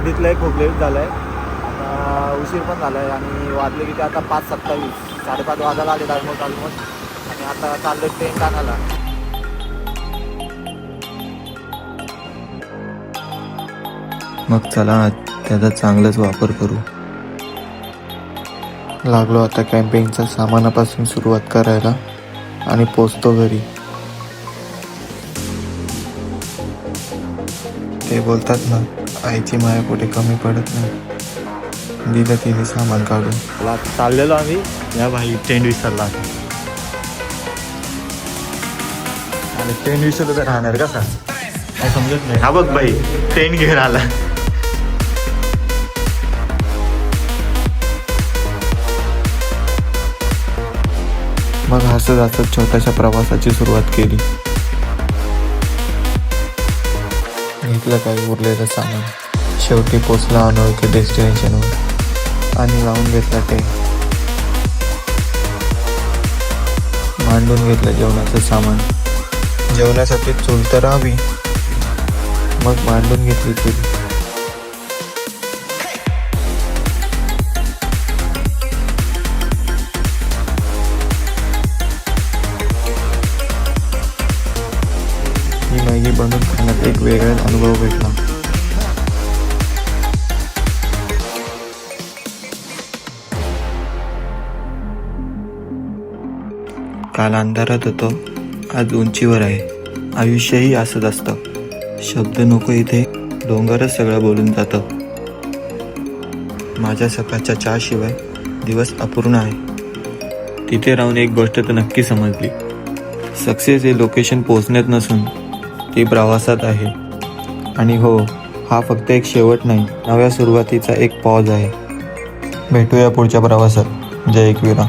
थंडीतलं खूप लेट झालं आहे. आता उशीर पण झाला आहे आणि वाजले की ते आता 5:27 5:30 वाजायला आले ऑलमोस्ट. आणि आता चाललं ट्रेन टाकायला. मग चला त्याचा चांगलाच वापर करू. लागलो आता कॅम्पिंगच्या सामानापासून सुरुवात करायला आणि पोचतो घरी. ते बोलतात ना, आईची माया कुठे कमी पडत नाही. दिलं तिने सामान काढून. चाललेलो आम्ही. या भाई टेंट विसरला आणि टेंट विसरलं तर राहणार कसा काय समजत नाही. हा बघ भाई टेंट घेऊन आला. मग हसत हसत छोट्याशा प्रवासाची सुरुवात केली. घेतलं काही उरलेलं सामान. शेवटी पोचला अनोळखी डेस्टिनेशनवर आणि लावून घेतला टेंट. मांडून घेतलं जेवणाचं सामान. जेवणासाठी चूल तर हवी, मग मांडून घेतली चूल. ही मॅगी बनवून खाण्यात एक वेगळाच अनुभव भेटला. काल अंधारात होतो, आज उंचीवर आहे. आयुष्यही असंच असतं. शब्द नको इथे, डोंगरच सगळं बोलून जातं. माझ्या सकाळच्या चहाशिवाय दिवस अपूर्ण आहे. तिथे राहून एक गोष्ट तर नक्की समजली. सक्सेस हे लोकेशन पोहोचण्यात नसून ती प्रवासात आहे. आणि हो, हा फक्त एक शेवट नाही, नव्या सुरुवातीचा एक पॉज आहे. भेटूया पुढच्या प्रवासात. जय एकविरा.